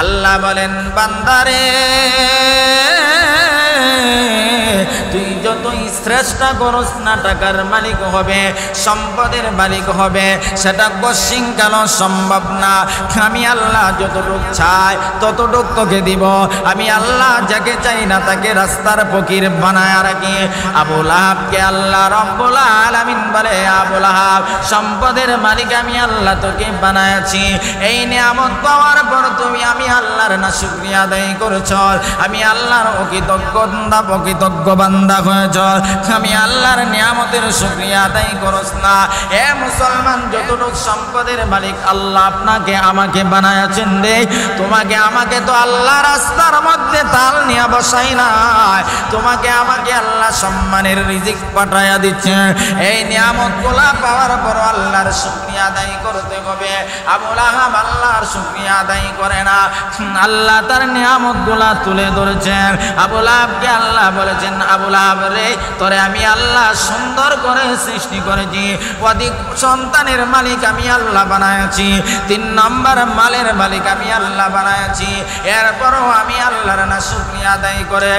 আল্লাহ বলেন বান্দারে তুই যতই চেষ্টা করস না টাকার মালিক হবে, সম্পদের মালিক হবে, সেটা কশিনকালও সম্ভব না। আমি আল্লাহ যতটুক চাই ততটুক তোকে দিব। আমি আল্লাহ যাকে চাই না তাকে রাস্তার ফকির বানায় রাখি। আবু লাহাবকে আল্লাহ রব্বুল আলামিন বলে, আবু লাহাব সম্পদের মালিক আমি আল্লাহ তোকে বানায়াছি। এই নিয়ামত পাওয়ার পর তুমি আমি আল্লাহর না শুকরিয়া আদায় করেছ, আমি আল্লাহর অকৃতজ্ঞ বান্দা হয়েছ, আমি আল্লাহর নিয়ামতের শুকরিয়া আদায় করছ না। এ মুসলমান, যতটুক সম্পদের মালিক আল্লাহ আপনাকে আমাকে বানায়াছেন রে, তোমাকে আমাকে তো আল্লাহ রাস্তার মধ্যে তাল নিয়ে বসাই নাই, তোমাকে আমাকে আল্লাহ সম্মানের রিজিক পাঠাইয়া দিচ্ছে। এই নিয়ামতগুলা পাওয়ার পর আল্লাহর শুকরিয়া আদায় করতে হবে। আবু লাহাব আল্লাহর শুকরিয়া আদায় করে না, আল্লাহ তার নিয়ামতগুলা তুলে ধরেছেন। আবু লাহাবকে আল্লাহ বলেছেন, আবু লাহাব রে, তোরে আমি আল্লাহ সুন্দর করে সৃষ্টি করেছি, অধিক সন্তানের মালিক আমি আল্লাহ বানায়াছি, 3 নম্বর মালের মালিক আমি আল্লাহ বানায়াছি। এরপরও আমি আল্লাহর না শুকরিয়া আদায় করে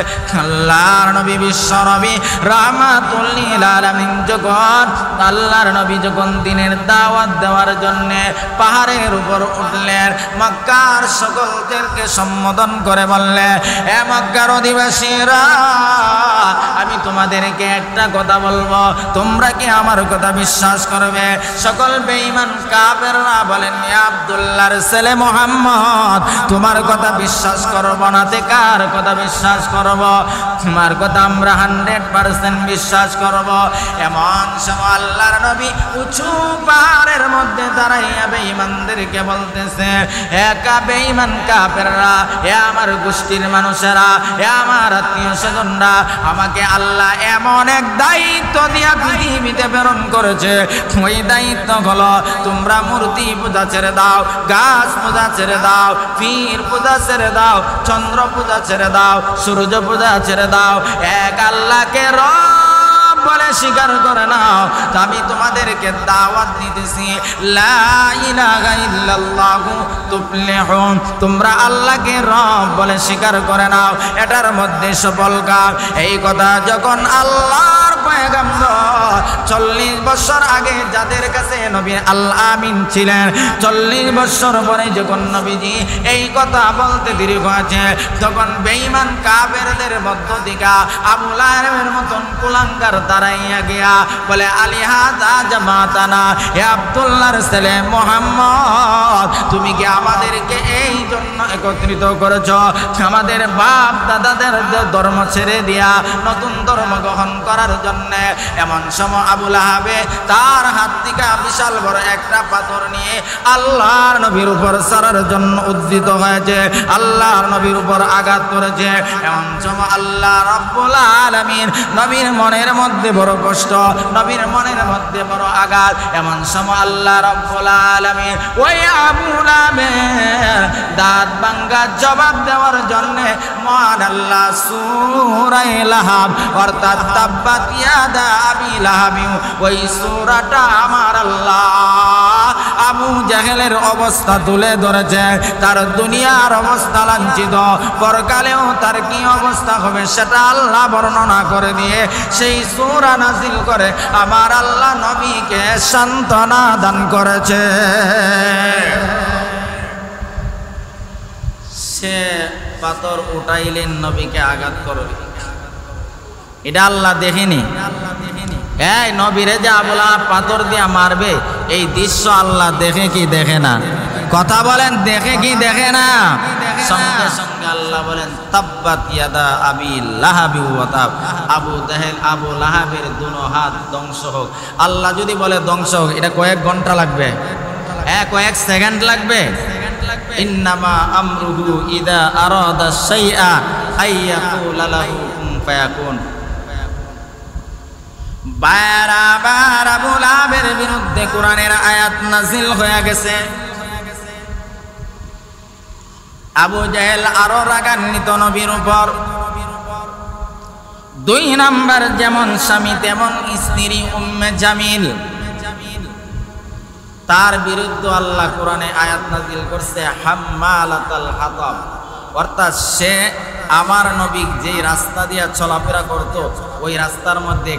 আল্লাহর নবী বিশ্ব নবী রাহমাতুল লিল আলামিন যখন আল্লাহর নবী যখন দিনের দাওয়াত দেওয়ার জন্য পাহাড়ের উপর উঠলেন, মক্কার সকলদেরকে সম্বোধন করে বললেন, এ মক্কার অধিবাসীরা, আমি তোমাদেরকে একটা কথা বলবো, তোমরা কি আমার কথা বিশ্বাস করবে? সকল বেঈমান কাফেররা বলেন, ইয়া আব্দুল্লাহর ছেলে মুহাম্মদ, তোমার কথা বিশ্বাস করব না, তে কার কথা বিশ্বাস করব? তোমার কথা আমরা 100% বিশ্বাস করব। এমন সময় আল্লাহর নবী উঁচু পাহাড়ের মধ্যে দাঁড়াইয়া বেঈমানদেরকে বলতেছে, একা বেঈমান কাফেররা, এ আমার গোষ্ঠীর মানুষেরা, এ আমার আত্মীয় স্বজনরা, আমাকে আল্লাহ এমন এক দায়িত্ব দিয়া পৃথিবীতে প্রেরণ করেছে। ওই দায়িত্ব হলো, তোমরা মূর্তি পূজা ছেড়ে দাও, গাছ পূজা ছেড়ে দাও, পীর পূজা ছেড়ে দাও, চন্দ্র পূজা ছেড়ে দাও, সূর্য পূজা ছেড়ে দাও, এক আল্লাহকে রব বলে স্বীকার করে নাও। আমি তোমাদেরকে দাওয়াত দিতেছি, লা ইলাহা ইল্লাল্লাহু তুফলিহুন, তোমরা আল্লাহকে রব বলে স্বীকার করে নাও, এটার মধ্যে সফল কাম। এই কথা যখন আল্লাহর পয়গম্বর 40 বছর আগে যাদের কাছে নবী আল আমিন ছিলেন, 40 বছর পরে যখন নবীজি এই কথা বলতে দেরি হয়েছে, তখন বেঈমান কাফেরদের মধ্য থেকে আবু লাহাবের মতন কুলাঙ্গার দাঁড়াইয়া গিয়া বলে, আলিহাযা জামাতানা, হে আব্দুল্লাহর ছেলে মুহাম্মদ, তুমি কি আমাদেরকে এই জন্য একত্রিত করেছ, আমাদের বাপ দাদাদের ধর্ম ছেড়ে দিয়া নতুন ধর্ম গ্রহণ করার জন্য? এমন সময় আবু লাহাবে তার হাত থেকে বিশাল বড় একটা পাথর নিয়ে আল্লাহর নবীর উপর ছাড়ার জন্য উদ্ধৃত হয়েছে, আল্লাহর নবীর উপর আঘাত করেছে। এমন সময় আল্লাহ রাব্বুল আলামিন নবীর মনের মধ্যে বড় কষ্ট, নবীর মনের মধ্যে বড় আঘাত। এমন সময় আল্লাহ রাব্বুল আলামিন ওই আবু লাহাবের দাঁত ভাঙা জবাব দেওয়ার জন্য মহান আল্লাহ সূরা লাহাব অর্থাৎ তাব্বাত ইয়াদা আবি লাহাবি, ওই সূরাটা আমার আল্লাহ আবু জাহেলের অবস্থা তুলে ধরেছে, তার দুনিয়ার অবস্থা লাঞ্ছিত, পরকালেও তার কি অবস্থা হবে সেটা আল্লাহ বর্ণনা করে দিয়ে সেই সূরা নাজিল করে আমার আল্লাহ নবীকে সান্ত্বনা দান করেছে। সে পাথর উঠাইলেন, নবীকে আঘাত করলেন, এটা আল্লাহ দেখেনি। এই নবীরে যে আবু লাহাব পাথর দিয়া মারবে, এই দৃশ্য আল্লাহ দেখে কি দেখে না? কথা বলেন, দেখে কি দেখে না? সঙ্গে সঙ্গে আল্লাহ বলেন, তাব্বাত ইয়াদা আবি লাহাবি ওয়া তাব, আবু জাহেল আবু লাহাবের দুনো হাত ধ্বংস হোক। আল্লাহ যদি বলে ধ্বংস হোক, এটা কয়েক ঘন্টা লাগবে? কয়েক সেকেন্ড লাগবে? ইন্নামা আমরুহু ইদা আরাদা শাইআ আইয়াকুলা লাহু কুন ফায়াকুন। বারবার আবু লাহাবের বিরুদ্ধে কোরআনের আয়াত নাজিল হয়ে গেছে। আবু জাহেল আরো রাগান্বিত নবীর উপর। 2 নাম্বার, যেমন স্বামী তেমন স্ত্রী উম্মে জামিল, তার বিরুদ্ধে আল্লাহ কোরআনে আয়াত নাযিল করছে হাম্মালাতাল হাতাব, অর্থাৎ সে আমার নবী যে রাস্তা দিয়ে চলাফেরা করত ওই রাস্তার মধ্যে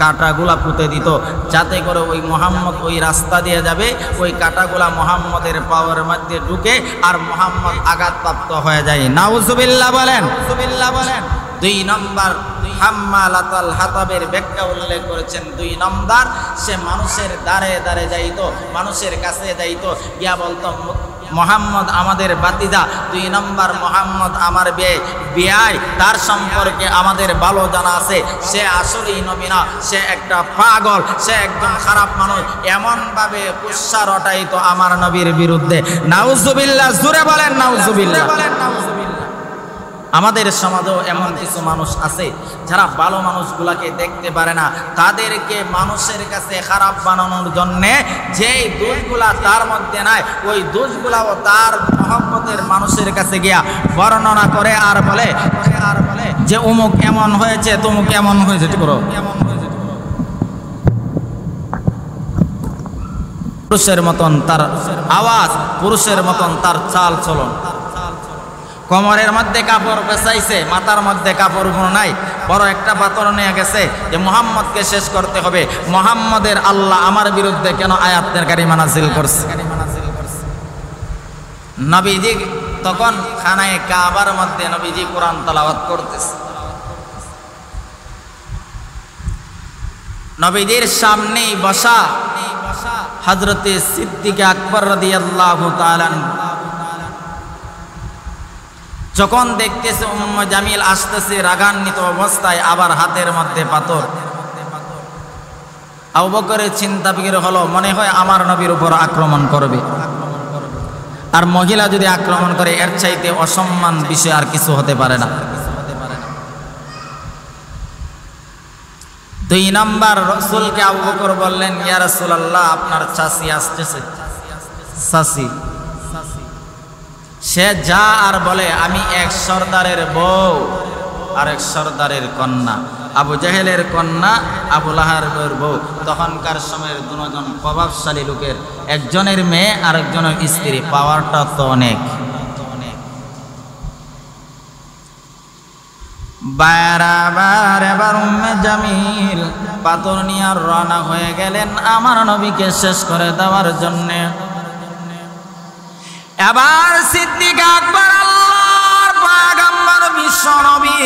কাঁটাগুলা পুঁতে দিত, যাতে করে ওই মুহাম্মদ ওই রাস্তা দিয়ে যাবে, ওই কাঁটাগুলা মুহাম্মদের পাওয়ার মধ্যে ঢুকে আর মুহাম্মদ আঘাতপ্রাপ্ত হয়ে যায়। নাউজুবিল্লাহ বলেন। 2 নম্বর হাম্মালাতাল হাতাবের ব্যাখ্যা উল্লেখ করেছেন। 2 নম্বর সে মানুষের দ্বারে দ্বারে যাইতো, মানুষের কাছে যাইতো, গিয়া বলতো মোহাম্মদ আমাদের বাতিজা। 2 নম্বর মোহাম্মদ আমার বিয়াই, তার সম্পর্কে আমাদের ভালো জানা আছে, সে আসলেই নবী না, সে একটা পাগল, সে একজন খারাপ মানুষ, এমনভাবে কুৎসা রটাইতো আমার নবীর বিরুদ্ধে। নাউজুবিল্লাহ, জোরে বলেন নাউজুবিল্লাহ। আমাদের সমাজেও এমন কিছু মানুষ আছে যারা ভালো মানুষগুলাকে দেখতে পারে না, তাদেরকে মানুষের কাছে খারাপ বানানোর জন্যে যেই দোষগুলা তার মধ্যে নাই ওই দোষগুলাও তার মহব্বতের মানুষের কাছে গিয়া বর্ণনা করে আর বলে যে অমুক এমন হয়েছে, তমুক এমন হয়েছে, পুরুষের মতন তার আওয়াজ, পুরুষের মতন তার চাল চলন, কোমরের মধ্যে কাপড় পেঁচাইছে, মাথার মধ্যে কাপড় নাই, বড় একটা পাথর নিয়ে গেছে যে মুহাম্মদকে শেষ করতে হবে। মুহাম্মদের আল্লাহ আমার বিরুদ্ধে কেন আয়াতের কারিমা নাযিল করছে? নবীজি তখন খানায়ে কাবার মধ্যে নবীজি কোরআন তেলাওয়াত করতেছে, নবীজির সামনেই বসা হযরতে সিদ্দিক আকবর রাদিয়াল্লাহু তাআলা যখন দেখতেছে উম্মে জামিল আসতেছে রাগান্বিত অবস্থায়, আবার হাতের মধ্যে পাথর, আবু বকরের চিন্তা ফিকির হলো, মনে হয় আমার নবীর উপর আক্রমণ করবে, আর মহিলা যদি আক্রমণ করে এর চাইতে অসম্মান বিষয় আর কিছু হতে পারে না। 2 নম্বর রাসূলকে আবু বকর বললেন, ইয়া রাসূলুল্লাহ আপনার চাচি আসতেছে। চাচি সে যা আর বলে, আমি এক সর্দারের বউ আর এক সর্দারের কন্যা, আবু জাহেলের কন্যা, আবু লাহাবের বউ। তখনকার সময়ের দুজন প্রভাবশালী লোকের, একজনের মেয়ে আর একজনের স্ত্রী, পাওয়ারটা তো অনেক। এবার উম্মে জামিল পাথর নিয়ে রওনা হয়ে গেলেন আমার নবীকে শেষ করে দেওয়ার জন্যে। এবার সিদ্দিক আকবর আল্লাহর পয়গম্বর বিশ্ব নবী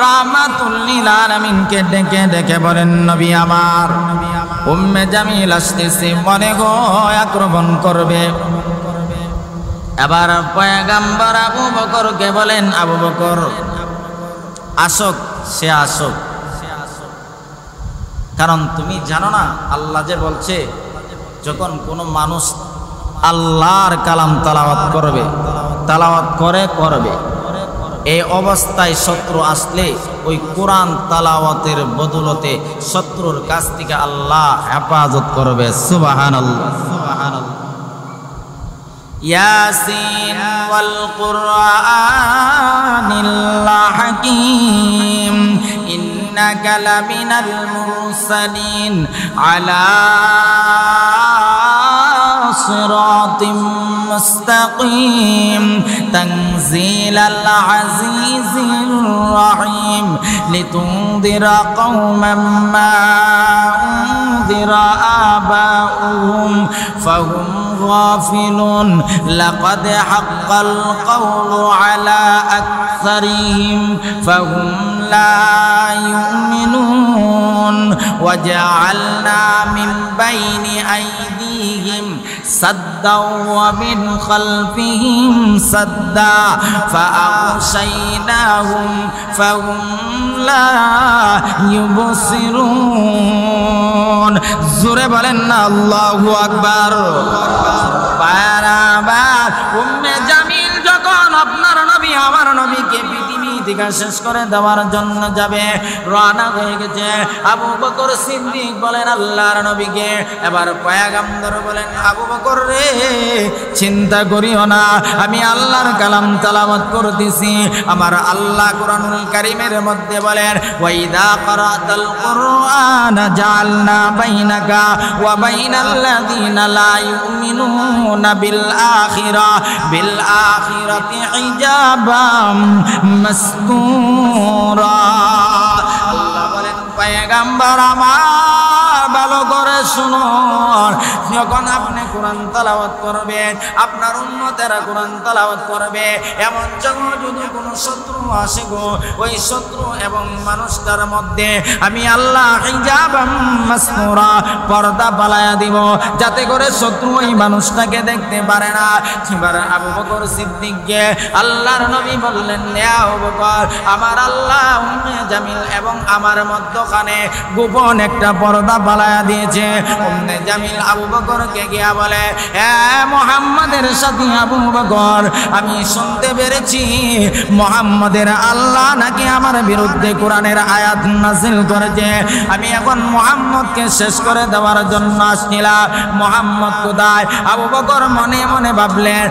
রাহমাতুল লিল আলামিনকে ডেকে ডেকে বলেন, নবী আমার উম্মে জামিল আসতেছে, মনে হয় আক্রমণ করবে। এবার পয়গম্বর আবু বকরকে বলেন, আবু বকর আসুক, সে আসুক, কারণ তুমি জানো না আল্লাহ যে বলছে যখন কোনো মানুষ আল্লাহর কালাম তেলাওয়াত করবে, এই অবস্থায় শত্রু আসলে ওই কোরআন তেলাওয়াতের বদলতে শত্রুর কাছ থেকে আল্লাহ হেফাজত করবে। সুবহানাল্লাহ, সুবহানাল্লাহ। ইয়াসিন ওয়াল কুরআনিল হাকীম ইন্নাকা লামিনাল মুরসালিন আলা صراط مستقيم تنزيل العزيز الرحيم لتنذر قوما ما أنذر آباؤهم فهم غافلون لقد حق القول على أكثرهم فهم لا يؤمنون وجعلنا من بين أيديهم سدا ومن خلفهم سدا فأغشيناهم فهم لا يبصرون জোরে বলেন না আল্লাহু আকবার। বারবার উম্মে জামিল যখন আপনার নবী আমার নবীকে পৃথিবী ইতিকাফ শেষ করে দেওয়ার জন্য যাবে, রওনা হয়ে গেছে। আবু বকর সিদ্দিক বলেন আল্লাহর নবীকে, এবার পয়গম্বর বলেন আবু বকর রে চিন্তা করিও না, আমি আল্লাহর কালাম তেলাওয়াত করতেছি। আমার আল্লাহ কুরআনুল কারীমের মধ্যে বলেন ওয়াইদা ক্বরাতাল কুরআন জাআলনা বাইনাকা ওয়া বাইনাল্লাযিনা লা ইউমিনুনা বিল আখিরাতি হিজাবাম মাসতুরা। আল্লাহ বলেন পয়গম্বর আমার ভালো করে শুনুন, যখন আপনি কোরআন তেলাওয়াত করবেন, আপনার উম্মতেরা কোরআন তেলাওয়াত করবে, এমন যখন যদি কোনো শত্রু আসে গো, ওই শত্রু এবং মানুষটার মধ্যে আমি আল্লাহ হিজাবাম মাসতুরা পর্দা পালায়া দিব, যাতে করে শত্রু ওই মানুষটাকে দেখতে পারে না। এবার আবু বকর সিদ্দিককে আল্লাহর নবী বললেন হে আবু বকর, আমার আল্লাহ উম্মে জামিল এবং আমার মধ্যখানে গোপন একটা পর্দা পালায়া দিয়েছে। উম্মে জামিল আবু বকরকে গিয়া বলে হে মুহাম্মাদের সাথী আবু বকর, আমি শুনতে পেরেছি মুহাম্মাদের আল্লাহ নাকি আমার বিরুদ্ধে কোরআনের আয়াত নাযিল করেছে, আমি এখন মুহাম্মদকে শেষ করে দেওয়ার জন্য আসছিলাম, মুহাম্মদ কোথায়? আবু বকর মনে মনে ভাবলেন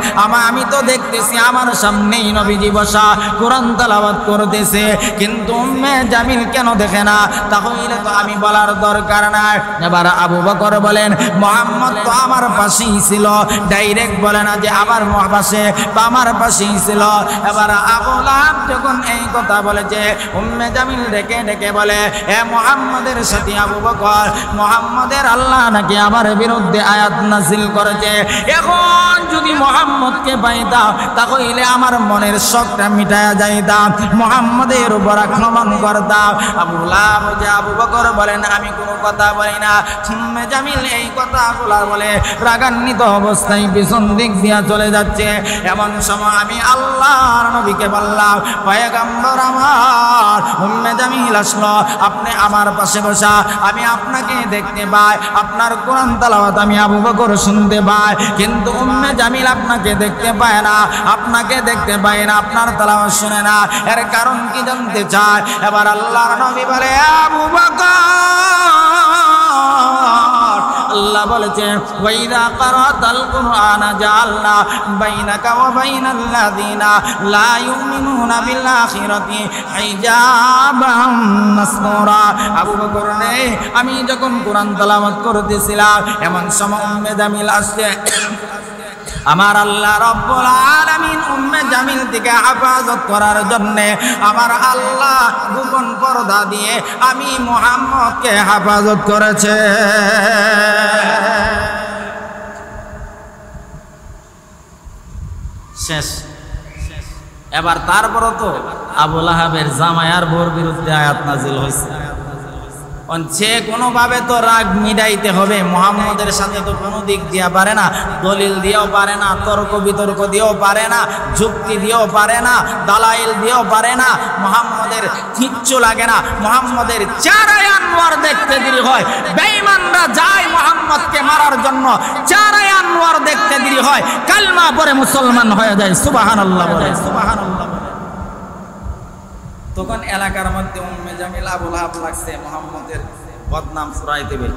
আমি তো দেখতেছি আমার সামনেই নবীজি বসা কোরআন তেলাওয়াত করতেছে, কিন্তু উম্মে জামিল কেন দেখে না? তাহলে তো আমি বলার দরকার নাই। এবার আবু বকর বলেন মুহাম্মদ তো আমার পাশেই ছিল, ডাইরেক্ট বলে না যে আমার পাশে বা আমার পাশেই ছিল। এবার আবু লাহাব যখন এই কথা বলেছে, উম্মে জামিল ডেকে ডেকে বলে হে মুহাম্মদের সাথী আবু বকর, মুহাম্মদের আল্লাহ নাকি আমার বিরুদ্ধে আয়াত নাযিল করেছে, এখন যদি মুহাম্মদকে পাইতাম তাহলে আমার মনের শখটা মিটায়া যাইতাম, মুহাম্মদের উপর আক্রমণ করতাম। আবু লাহাব যে আবু বকর বলেন আমি কোনো কথা বলি না। উম্মে জামিল এই কথাগুলো বলে রাগান্বিত অবস্থায় পিছন দিক দিয়া চলে যাচ্ছে। এমন সময় আমি আল্লাহর নবীকে বললাম পয়গম্বর আমার, উম্মে জামিল আসলো, আপনি আমার পাশে বসা, আমি আপনাকে দেখতে পাই, আপনার কোরআন তেলাওয়াত আমি আবু বকর শুনতে পাই, কিন্তু উম্মে জামিল আপনাকে দেখতে পায় না, আপনাকে দেখতে পায় না, আপনার তেলাওয়াত শুনে না। এর কারণ কি জানতে চায়? এবার আল্লাহর নবী বলে আবু বকর, আল্লাহ বলেছেন ওয়াইদা ক্বরাতাল কুরআন জাআলনা বাইনাকা ওয়া বাইনাল্লাযিনা লা ইউমিনুনা বিল আখিরাতি হিজাবাম মাসতুরা। আবু বকর রে, আমি যখন কোরআন তেলাওয়াত করতেছিলাম, এমন সময় উম্মে জামিল আসছে, আমার আল্লাহ রব্বুল আলামিন উম্মে জামিল থেকে হেফাজত করার জন্য আমার আল্লাহ গোপন পর্দা দিয়ে আমি মুহাম্মদকে হেফাজত করেছে। শেষ। এবার তারপরও তো আবু লাহাবের জামাই আর বোর বিরুদ্ধে আয়াত নাযিল হয়েছে। যে কোনোভাবে তো রাগ মিটাইতে হবে, মুহাম্মদের সাথে তো কোনো দিক দিয়া পারে না, দলিল দিয়েও পারে না, তর্ক বিতর্ক দিয়েও পারে না, যুক্তি দিয়েও পারে না, দালাইল দিয়েও পারে না, মুহাম্মদের কিচ্ছু লাগে না। মুহাম্মদের চেহারায় আনোয়ার দেখতে দেরি হয়, বেঈমানরা যায় মুহাম্মদকে মারার জন্য, চেহারায় আনোয়ার দেখতে দেরি হয়, কালমা পড়ে মুসলমান হয়ে যায়। সুবহানাল্লাহ বলে, সুবহানাল্লাহ। তখন এলাকার মধ্যে উম্মে জামিল আবু লাহাব লাগছে মুহাম্মদের বদনাম ছড়াই দেবে।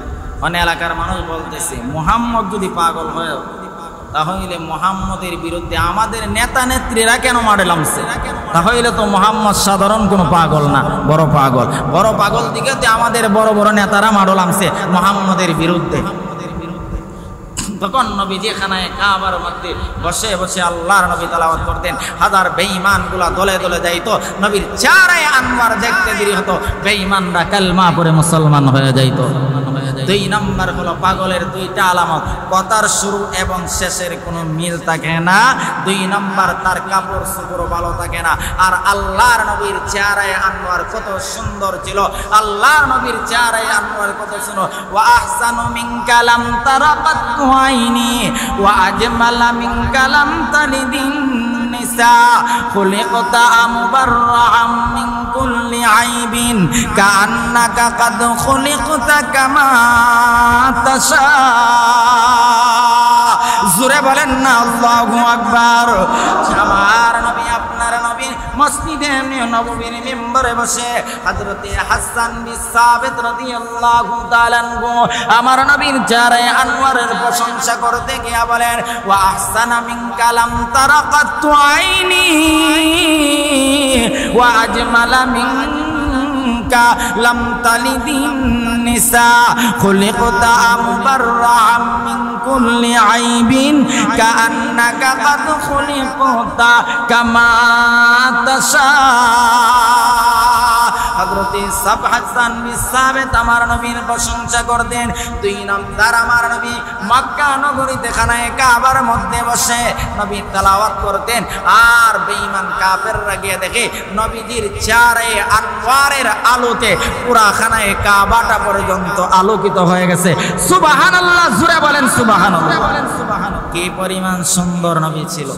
মানে এলাকার মানুষ বলতেছে মুহাম্মদ যদি পাগল হয় তাহলে মুহাম্মদের বিরুদ্ধে আমাদের নেতা নেত্রীরা কেন মারে নামছে? তাহলে তো মুহাম্মদ সাধারণ কোনো পাগল না, বড় পাগল। বড় পাগল দিকে আমাদের বড় বড় নেতারা মারো নামছে মুহাম্মদের বিরুদ্ধে। তখন নবীজি খানায় কাবার মধ্যে বসে বসে আল্লাহর নবী তেলাওয়াত করতেন, হাজার বেঈমানগুলা দলে দলে যাইতো, নবীর চেহারায় আনোয়ার দেখতে দেরি হতো, বেঈমানরা কালমা পড়ে মুসলমান হয়ে যাইতো। দুই নম্বর হলো পাগলের দুইটা আলামত, কথার শুরু এবং শেষের কোনো মিল থাকে না। দুই নম্বর তার কাপড় চোপড় ভালো থাকে না। আর আল্লাহর নবীর চেহারায় আনোয়ার কত সুন্দর ছিল, আল্লাহর নবীর চেহারায় আনোয়ার কত সুন্দর। ওয়া আহসানু মিনকা লাম তারা কাত্তু আইনি ওয়া আজমালা মিনকা লাম তালিদিন নিসা খুলিকতা মুবাররাম মিন কুল্লি আইবিন কাআন্নাকা কাদ খুলিকতা কামা তাশা। জোরে বলেন না আল্লাহু আকবার। আমার নবী আপনার নবী মসজিদে নববীর মিম্বরে বসে হযরতে হাসান বিন সাবিত রাদিয়াল্লাহু তাআলা আনহু আমার নবীর চেহারায় আনওয়ারের প্রশংসা করতে গিয়ে বলেন ওয়া আহসানা মিনকা লাম তারা কাত্তু আইনি ওয়া আজমালা মিনকা লাম তালিদিন নিসা খুলিকতা মুবাররাম মিন কুল্লি আইবিন কাআন্নাকা কাদ খুলিকতা কামা তাশা হযরতে হাসান বিন সাবিত আমার নবীর প্রশংসা করতেন। দুই নাম্বার আমার নবী মক্কা নগরীতে খানায়ে কাবার মধ্যে বসে নবী তেলাওয়াত করতেন আর বেঈমান কাফেররা গিয়ে দেখে নবীজির চেহারায় আনওয়ারের আলোতে পুরা খানায়ে কাবাটা পর্যন্ত আলোকিত হয়ে গেছে। সুবহানাল্লাহ, জোরে বলেন সুবহানাল্লাহ। কি পরিমাণ সুন্দর নবী ছিল।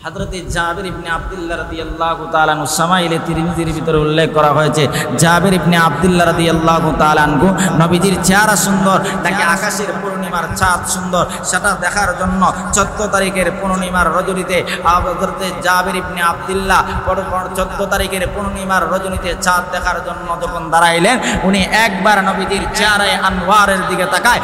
হযরতে জাবির ইবনে আব্দুল্লাহ রাদিয়াল্লাহু তাআলা আনহু শামাইলে তিরমিজির ভিতরে উল্লেখ করা হয়েছে জাবির ইবনে আব্দুল্লাহ রাদিয়াল্লাহু তাআলা আনহু নবীজির চেহারা সুন্দর, তাকে আকাশের পূর্ণিমার চাঁদ সুন্দর, সেটা দেখার জন্য 14 তারিখের পূর্ণিমার রজনীতে হযরতে জাবির ইবনে আব্দুল্লাহ 14 তারিখের পূর্ণিমার রজনীতে চাঁদ দেখার জন্য যখন দাঁড়াইলেন উনি একবার নবীজির চেহারায় আনওয়ারের দিকে তাকায়,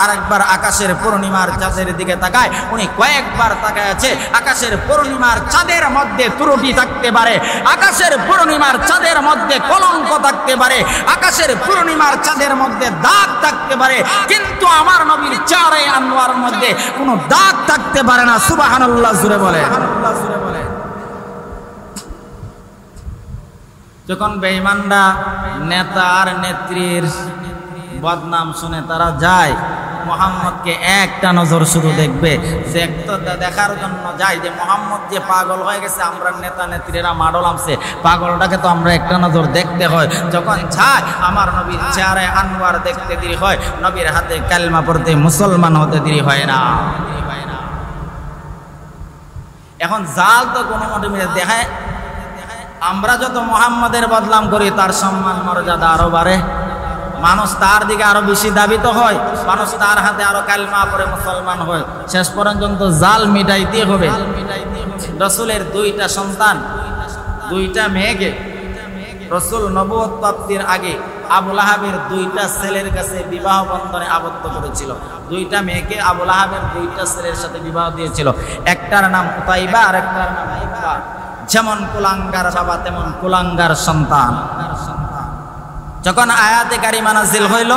আরেকবার আকাশের পূর্ণিমার চাঁদের দিকে তাকায়। উনি কয়েকবার তাকায় আছে। আকাশের পূর্ণিমার চাঁদের মধ্যে ত্রুটি থাকতে পারে, আকাশের পূর্ণিমার চাঁদের মধ্যে কলঙ্ক থাকতে পারে, আকাশের পূর্ণিমার চাঁদের মধ্যে দাগ থাকতে পারে, কিন্তু আমার নবীর চেহারায় আনওয়ারের মধ্যে কোনো দাগ থাকতে পারে না। সুবহানাল্লাহ, জোরে বলে। যখন বেঈমানরা নেতা আর নেত্রীর বদনাম শুনে তারা যায় মুহাম্মদকে একটা নজর শুধু দেখবে, দেখার জন্য যায় যে মুহাম্মদ যে পাগল হয়ে গেছে, আমরা নেতা নেত্রীরা মাডল আমছে, পাগলটাকে তো আমরা একটা নজর দেখতে হয়। যখন যায় আমার নবীর চেহারায় আনওয়ার দেখতে দেরি হয়, নবীর হাতে কালেমা পড়তে মুসলমান হতে দেরি হয় না। এখন জাল তো কোনো মতে দেখায়, আমরা যত মুহাম্মদের বদনাম করি তার সম্মান মর্যাদা আরো বাড়ে, মানুষ তার দিকে আরো বেশি দাবিত হয়, মানুষ তার হাতে আরো কালেমা পড়ে মুসলমান হয়। শেষ পর্যন্ত জাল মিটাইতে হবে। রাসূলের 2টা সন্তান, 2টা মেয়েকে রাসূল নবুয়ত প্রাপ্তির আগে আবু লাহাবের 2টা ছেলের কাছে বিবাহ বন্ধনে আবদ্ধ করেছিল। 2টা মেয়েকে আবু লাহাবের 2টা ছেলের সাথে বিবাহ দিয়েছিল। একটার নাম উতাইবা আর একটার নাম উতবা। যেমন কুলাঙ্গার বাবা তেমন কুলাঙ্গার সন্তান। যখন আয়াতে কারিমা নাযিল হইল,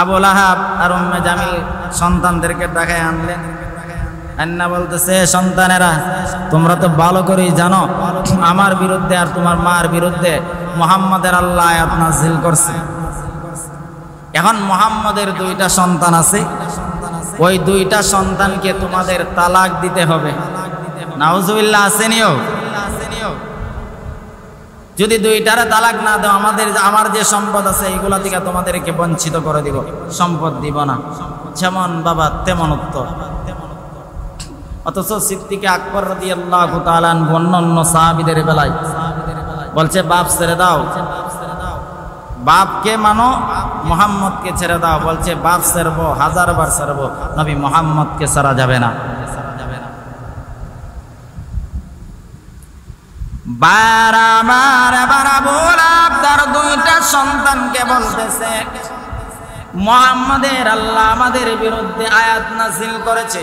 আবু লাহাব আর উম্মে জামিল সন্তানদেরকে ডাকায় আনলেন। আন্না বলতেছে, সন্তানেরা তোমরা তো ভালো করেই জানো আমার বিরুদ্ধে আর তোমার মার বিরুদ্ধে মুহাম্মাদের আল্লাহ আয়াত নাযিল করছে। এখন মুহাম্মাদের 2টা সন্তান আছে, ওই 2টা সন্তানকে তোমাদের তালাক দিতে হবে। নাউজুবিল্লাহ, আসেনিও। যদি 2টারে তালাক না দাও আমার যে সম্পদ আছে এইগুলা থেকে তোমাদেরকে বঞ্চিত করে দিব, সম্পদ দিব না। যেমন বাবা তেমন উত্তর। অথচ সিদ্দিক আকবর রাদিয়াল্লাহু তাআলা অন্যান্য সাহাবীদের বেলায় বলছে বাপ ছেড়ে দাও, বাপকে মানো, মুহাম্মদকে ছেড়ে দাও। বলছে বাপ ছেড়বো, 1000 বার ছেড়বো, নবী মুহাম্মদকে ছাড়া যাবে না। বারবার আবু লাহাব তার 2টা সন্তানকে বলতেছে, মুহাম্মাদের আল্লাহ আমাদের বিরুদ্ধে আয়াত নাযিল করেছে,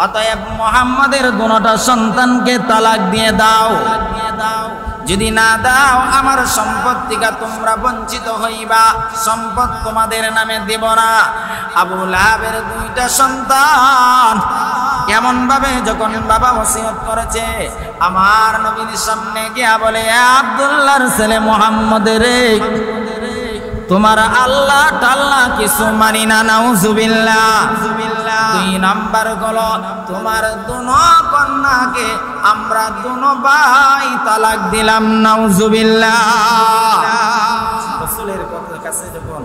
অতএব মুহাম্মাদের 2টা সন্তানকে তালাক দিয়ে দাও। যদি না দাও আমার সম্পদ থেকে তোমরা বঞ্চিত হইবা, সম্পদ তোমাদের নামে দেব না। আবু লাহাবের 2টা সন্তান এমন ভাবে যখন বাবা ওসিয়ত করেছে, আমার নবীর সামনে গিয়া বলে, আব্দুল্লাহর ছেলে মুহাম্মদ রে, তোমার আল্লাহ টাল্লাহ কিছু মানি না। নাউজুবিল্লাহ। 2 নাম্বার হলো তোমার 2 কন্যাকে আমরা 2 ভাই তালাক দিলাম। নাউজুবিল্লাহ। রাসূলের কাছে যখন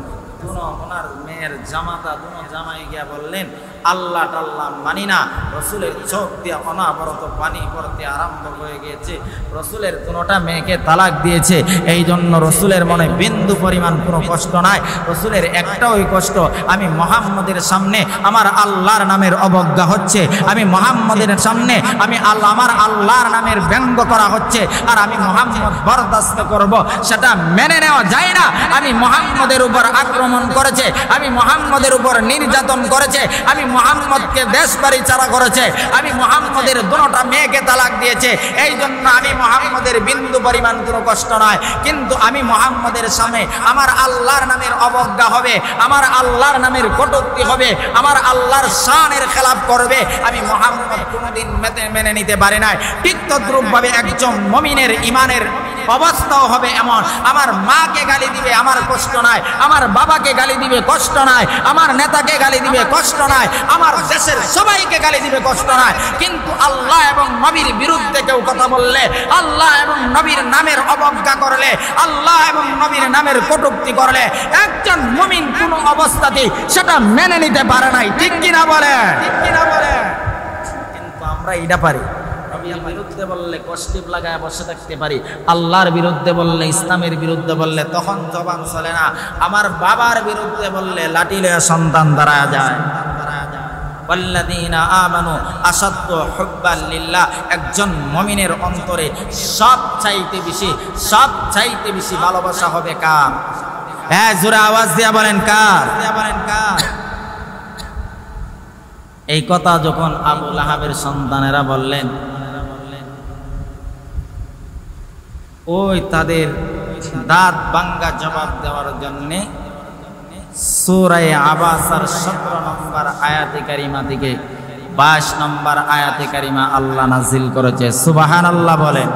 ওনার মেয়ে এর জামাতা দুনো জামাই গিয়া বললেন, আল্লাহ টাল্লাহ মানি না। রসুলের চোখ দিয়ে অনাবরত পানি পড়তে আরম্ভ হয়ে গিয়েছে। রসুলের দুটা মেয়েকে তালাক দিয়েছে। এই জন্য রসুলের মনে বিন্দু পরিমাণ কোনো কষ্ট নাই। রসুলের একটাই কষ্ট, আমি মুহাম্মদের সামনে আমার আল্লাহর নামের অবজ্ঞা হচ্ছে, আমি মুহাম্মদের সামনে আমার আল্লাহর নামের ব্যঙ্গ করা হচ্ছে, আর আমি মুহাম্মদ বরদাস্ত করব, সেটা মেনে নেওয়া যায় না। আমি মুহাম্মদের উপর আক্রমণ করেছে, আমি মুহাম্মদের উপর নির্যাতন করেছে, আমি মুহাম্মদকে দেশ বাড়ি ছাড়া করেছে, আমি মুহাম্মদের দুটা মেয়েকে তালাক দিয়েছে। এই জন্য আমি মুহাম্মদের বিন্দু পরিমাণ কোনো কষ্ট নয়। কিন্তু আমি মুহাম্মদের সামনে আমার আল্লাহর নামের অবজ্ঞা হবে, আমার আল্লাহর নামের কটূক্তি হবে, আমার আল্লাহর শানের খেলাপ করবে, আমি মুহাম্মদ কোনোদিন মেনে নিতে পারি না। ঠিক তদ্রূপভাবে একজন মুমিনের ঈমানের অবস্থাও হবে এমন, আমার মাকে গালি দিবে আমার কষ্ট নাই, আমার বাবাকে গালি দিবে কষ্ট নাই, আমার নেতাকে গালি দিবে কষ্ট নাই, আমার দেশের সবাইকে গালি দিবে কষ্ট নাই। কিন্তু আল্লাহ এবং নবীর বিরুদ্ধে কেউ কথা বললে, আল্লাহ এবং নবীর নামের অবজ্ঞা করলে, আল্লাহ এবং নবীর নামের কটূক্তি করলে একজন মুমিন কোনো অবস্থাতেই সেটা মেনে নিতে পারে নাই। ঠিক কিনা বলে? কিন্তু আমরা এটা পারি। নবীর বিরুদ্ধে বললে কষ্টিপ লাগায় বসে থাকতে পারি, আল্লাহর বিরুদ্ধে বললে, ইসলামের বিরুদ্ধে বললে তখন জবান চলে না। আমার বাবার বিরুদ্ধে বললে লাঠি লয়ে সন্তান দাঁড়ায় যায়। ওয়াল্লাযীনা আমানু আসাদ্দু হুব্বান লিল্লাহ। একজন মুমিনের অন্তরে সবচাইতে বেশি ভালোবাসা হবে কার? হ্যাঁ, জোরে আওয়াজ দিয়া বলেন কার? এই কথা যখন আবু লাহাবের সন্তানেরা বললেন, ওই তাদের দাঁত ভাঙ্গা জবাব দেওয়ার জন্যে সূরা আবাসার 17 নম্বর আয়াতে কারিমা থেকে 22 নম্বর আয়াতে কারিমা আল্লাহ নাজিল করেছে। সুবহানাল্লাহ বলেন।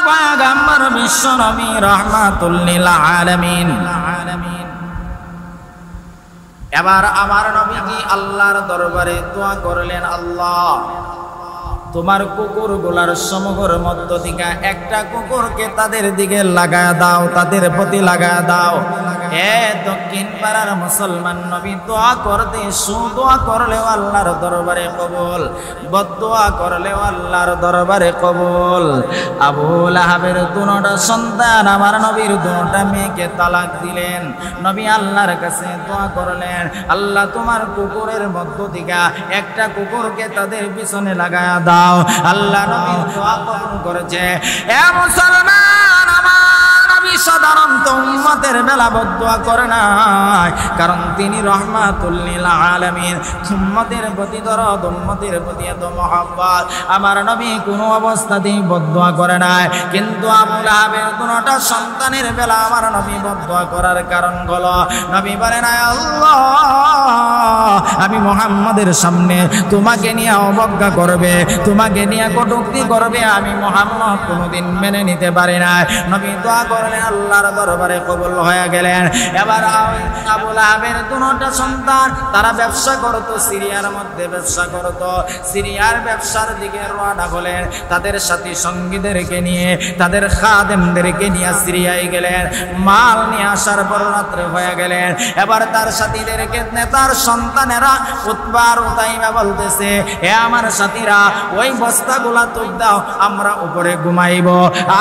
পয়গম্বর বিশ্ব নবী রাহমাতুল লিল আলামিন। এবার আমার নবী কি আল্লাহর দরবারে দোয়া করলেন, আল্লাহ তোমার কুকুরগুলার সমগ্র মধ্য থেকে একটা কুকুরকে তাদের দিকে লাগায় দাও, তাদের প্রতি লাগায় দাও। দক্ষিণ পাড়ার মুসলমান নবী দোয়া করতে, সুদোয়া করলেও আল্লাহর দরবারে কবুল, বদদোয়া করলেও আল্লাহর দরবারে কবুল। আবু লাহাবের দুটা সন্তান আমার নবীর দুটা মেয়েকে তালাক দিলেন। নবী আল্লাহর কাছে দোয়া করলেন, আল্লাহ তোমার কুকুরের মধ্য থেকে একটা কুকুরকে তাদের পিছনে লাগায় দাও। আল্লাহ নবী দোয়া কবুল করেছে। এ মুসলমান, আমার নবী সাধারণত উম্মতের বেলা বদদোয়া করে নাই, কারণ তিনি রাহমাতুল লিল আলামিন। উম্মতের প্রতি দরদ, উম্মতের প্রতি এত মহব্বত, আমার নবী কোনো অবস্থাতেই বদদোয়া করে নাই। কিন্তু আবু লাহাবের দুটা সন্তানের বেলা আমার নবী বদদোয়া করার কারণ হলো, নবী বলেন, আল্লাহ আমি মুহাম্মাদের সামনে তোমাকে নিয়ে অবজ্ঞা করবে, তোমাকে নিয়ে কটূক্তি করবে, আমি মুহাম্মদ কোনোদিন মেনে নিতে পারি না। নবী দোয়া করলেন, আল্লাহর দরবারে কবুল হয়ে গেলেন। এবার আবু লাহাবের দুটা সন্তান তারা ব্যবসা করত, সিরিয়ার মধ্যে ব্যবসা করত। সিরিয়ার ব্যবসার দিকে রওনা হলেন, তাদের সাথী সঙ্গীদেরকে নিয়ে, তাদের খাদেমদেরকে নিয়ে সিরিয়ায় গেলেন। মাল নিয়ে আসার পর রাত্রে হয়ে গেলেন। এবার তার সাথীদেরকে, নেতার সন্তানেরা উতবা আর উতাইবা বলতেছে, হে আমার সাথীরা, ওই বস্তাগুলা তুল দাও, আমরা উপরে ঘুমাইব।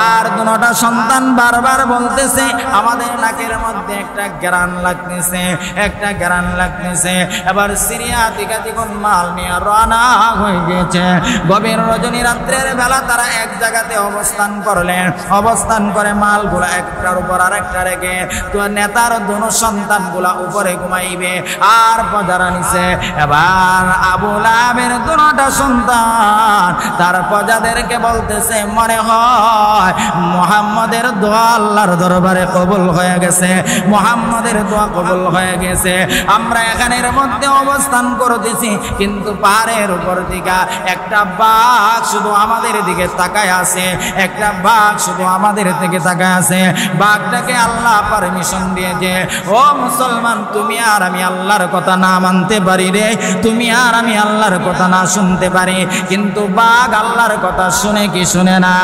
আর দুটা সন্তান বারবার বলতেছে, আমাদের নাকের মধ্যে একটা গ্রান লাগতেছে, একটা গ্রান লাগতেছে। এবার সিরিয়া থেকে দ্বিগুণ মাল নিয়ে রওনা হয়ে গেছে। গভীর রজনী রাত্রের বেলা তারা এক জায়গাতে অবস্থান করলেন। অবস্থান করে মালগুলা একটার উপর আর একটা রেখে তো নেতার দুনো সন্তানগুলা উপরে ঘুমাইবে আর প্রজারা নিচে। এবার আবু লাহাবের দুটা সন্তান তার প্রজাদেরকে বলতেছে, মনে হয় মুহাম্মদের দোয়া আল্লাহ আল্লাহর দরবারে কবুল হয়ে গেছে, মুহাম্মাদের দোয়া কবুল হয়ে গেছে। আমরা এখানের মধ্যে অবস্থান করতেছি, কিন্তু পাহাড়ের উপর দিকে একটা বাঘ শুধু আমাদের দিকে তাকায় আছে, একটা বাঘ শুধু আমাদের দিকে তাকায় আছে। বাঘটাকে আল্লাহ পারমিশন দিয়েছে, ও মুসলমান, তুমি আর আমি আল্লাহর কথা না মানতে পারি রে, তুমি আর আমি আল্লাহর কথা না শুনতে পারি, কিন্তু বাঘ আল্লাহর কথা শুনে কি শুনে না?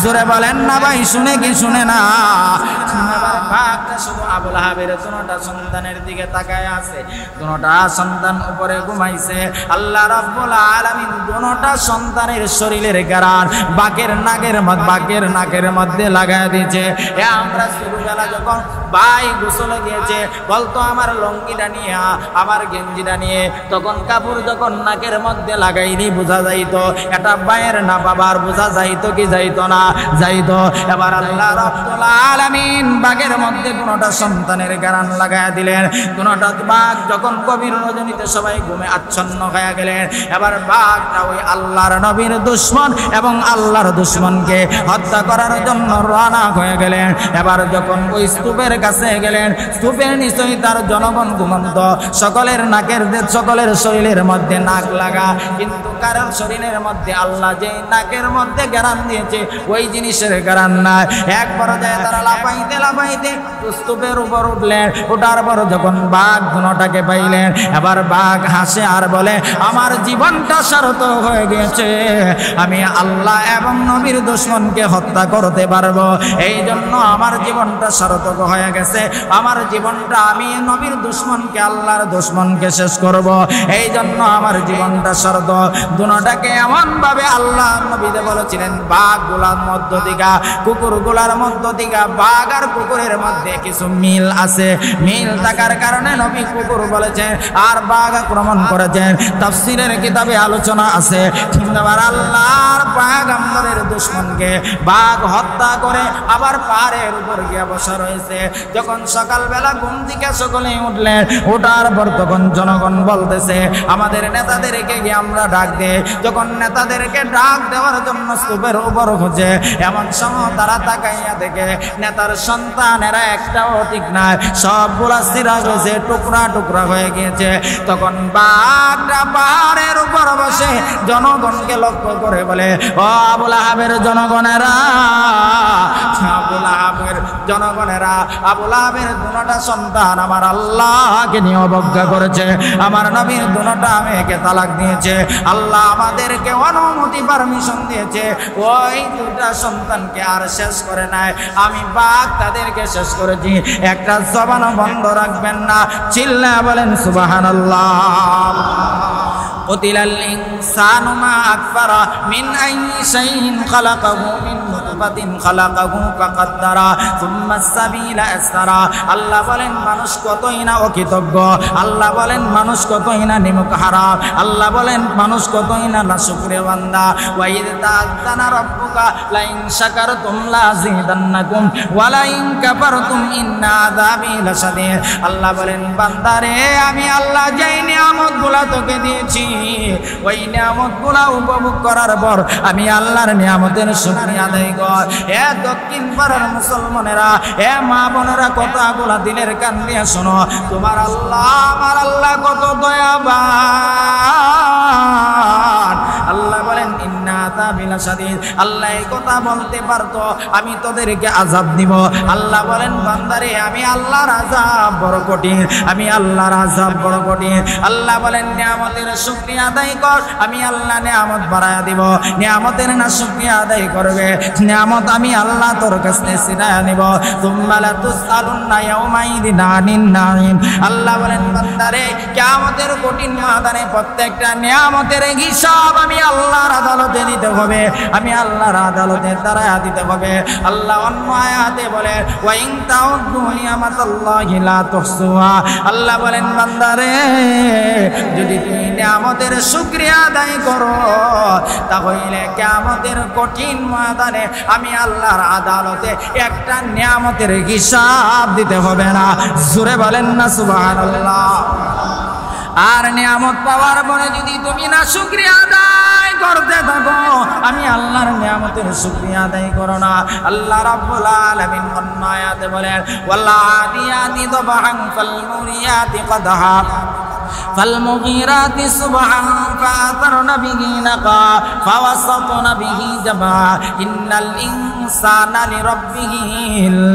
জোরে বলেন না ভাই, শুনে কি শুনে না? বাঘটা শুধু আবু লাহাবের দুটা সন্তানের দিকে তাকায় আছে, দুটা সন্তান উপরে ঘুমাইছে। আল্লাহ রাব্বুল আলামিন দুটা সন্তানের শরীরের গারান বাঘের নাকের মধ্যে লাগায় দিয়েছে। আমরা ছোটবেলা যখন ভাই গোসলে গিয়েছে, বলতো আমার লঙ্গিটা নিয়ে, আমার গেঞ্জিটা নিয়ে, তখন কাপড় যখন নাকের মধ্যে লাগাইনি বোঝা যাইতো এটা ভাইয়ের না বাবার, বোঝা যাইতো কি যাইতো না? যাইতো। এবার আল্লাহ রাব্বুল আলামিন বাঘের মধ্যে দুটা সন্তানের গারান লাগায় দিলেন। দুটা বাঘ যখন গভীর রজনীতে সবাই ঘুমে আচ্ছন্ন হয়ে গেলেন, এবার বাঘটা ওই আল্লাহর নবীর দুশমন এবং আল্লাহর দুশমনকে হত্যা করার জন্য রওনা হয়ে গেলেন। এবার যখন ওই স্তূপের কাছে গেলেন, স্তূপের নিচেই তার জনগণ ঘুমন্ত, সকলের শরীরের মধ্যে নাক লাগা, কিন্তু কারণ শরীরের মধ্যে আল্লাহ যে নাকের মধ্যে গারান দিয়েছে ওই জিনিসের গারান নাই। এক পর্যায়ে তারা লাফাইতে স্তূপের উপর উঠলেন। ওঠার পর যখন বাঘ দুটাকে পাইলেন, এবার বাঘ হাসে আর বলে, আমার জীবনটা সার্থক হয়ে গেছে, আমি আল্লাহ এবং নবীর দুশমনকে হত্যা করতে পারবো, এই জন্য আমার জীবনটা সার্থক হয়ে গেছে। আমার জীবনটা আমি নবীর দুশমনকে, আল্লাহর দুশমনকে শেষ করব, এই জন্য আমার জীবনটা সার্থক। দুটাকে এমন ভাবে আল্লাহ নবীতে বলেছিলেন, বাঘ গুলার মধ্য দিকা, কুকুর গুলার মধ্য দিকা, বাঘ আর কুকুরের মধ্যে কিছু মিল আছে। মিল থাকার কারণে নবী কুকুর বলেছেন আর বাঘ আক্রমণ করেছেন। তাফসীরের কিতাবে আলোচনা আছে, আবার আল্লাহর পয়গম্বরের দুশমনকে বাঘ হত্যা করে আবার পাহাড়ের উপর গিয়ে বসা রয়েছে। যখন সকালবেলা ঘুম থেকে সকলে উঠলেন, ওঠার পর তখন জনগণ বলতেছে, আমাদের নেতাদেরকে গিয়ে আমরা ডাক দেই। যখন নেতাদেরকে ডাক দেওয়ার জন্য স্তূপের উপর খুঁজে, এমন সময় তারা তাকাইয়া দেখে নেতার সন্তানেরা একটাও ঠিক নাই, সবগুলা ছিঁড়া গেছে, টুকরা টুকরা হয়ে গিয়েছে। তখন বাঘটা পাহাড়ের উপর বসে জনগণকে লক্ষ্য করে বলে, ও আবু লাহাবের জনগণেরা, আবু লাহাবের দুটা সন্তান আমার আল্লাহকে নিয়ে অবজ্ঞা করেছে, আমার নবীর দুটা মেয়েকে তালাক দিয়েছে, আল্লাহ আমাদেরকে অনুমতি পারমিশন দিয়েছে, ওই দুটা সন্তানকে আর শেষ করে নাই, আমি বাঘ তাদেরকে শেষ করেছি, একটা জবান বন্ধ রাখবেন না। চিল্লা বলেন সুবহানাল্লাহ। قتل الإنسان ما أكفره من أي شيء خلقه من نطفة خلقه فقدره ثم السبيل يسره। আল্লাহ বলেন মানুষ কতই না অকৃতজ্ঞ, আল্লাহ বলেন মানুষ কতই না নিমুখ হারাম, আল্লাহ বলেন মানুষ কতই না নাশুকরিয়া বান্দা। ওয়াইদ তাআযানা রাব্বুকা লাইন শাকারতুম লাযিদান্নাকুম ওয়া লাইন কাফারতুম ইন্না আযাবি লাশাদীদ। আল্লাহ বলেন বান্দারে, আমি আল্লাহ যেই নিয়ামতগুলো তোকে দিয়েছি, ওই নিয়ামতগুলো উপভোগ করার পর আমি আল্লাহর নিয়ামতের শুকরিয়া আদায় কর। এ দক্ষিণ পাড়ার মুসলমানেরা, এ মা বোনেরা, কথাগুলা দিলের কান দিয়ে শোনো। তোমার আল্লাহ, আমার আল্লাহ কত দয়াবান। আল্লাহ বলেন ইন্না আযাবি লাশাদীদ। আল্লাহ এই কথা বলতে পারতো আমি তোদেরকে আযাব দিব। আল্লাহ বলেন বান্দারে, আমি আল্লাহর আযাব বড় কঠিন, আমি আল্লাহর আযাব বড় কঠিন। আল্লাহ বলেন নিয়ামতের শুকরিয়া আদায় কর, আমি আল্লাহ নিয়ামত বাড়ায়া দিব। নিয়ামতের না শুকরিয়া আদায় করবে, নিয়ামত আমি আল্লাহ তোর কাছে ছিনায়া নিব। তুম্মা লা তুসআলুন্না ইয়াউমাইদিন আনিন নাঈম। আল্লাহ বলেন বান্দারে, কিয়ামতের কঠিন ময়দানে প্রত্যেকটা নিয়ামতের হিসাব আমি আল্লাহর আদালতে দিতে হবে, আমি আল্লাহর আদালতে দাঁড়ায়া দিতে হবে। আল্লাহ অন্য আয়াতে বলে ওয়া ইন তাউদ্দু নিয়ামাতাল্লাহি লা তুহসুহা। আল্লাহ বলেন বান্দারে, যদি তুই নিয়ামতের শুকরিয়া আদায় করো, তাহলে কিয়ামতের কঠিন ময়দানে আমি আল্লাহর আদালতে একটা নিয়ামতের হিসাব দিতে হবে না। জোরে বলেন না সুবহানাল্লাহ। আর নিয়ামত পাওয়ার পরে যদি তুমি না শুকরিয়া আদায় করতে থাকো, আমি আল্লাহর নিয়ামতের শুকরিয়া আদায় করো না। আল্লাহ রাব্বুল আলামিন অন্য আয়াতে বলেন ওয়াল আদিয়াতি দবহান ফাল মুরিয়াতি কদহা فالمغيرات صبحا فأثرن به نقعا فوسطن به جمعا إن الإنسان لربه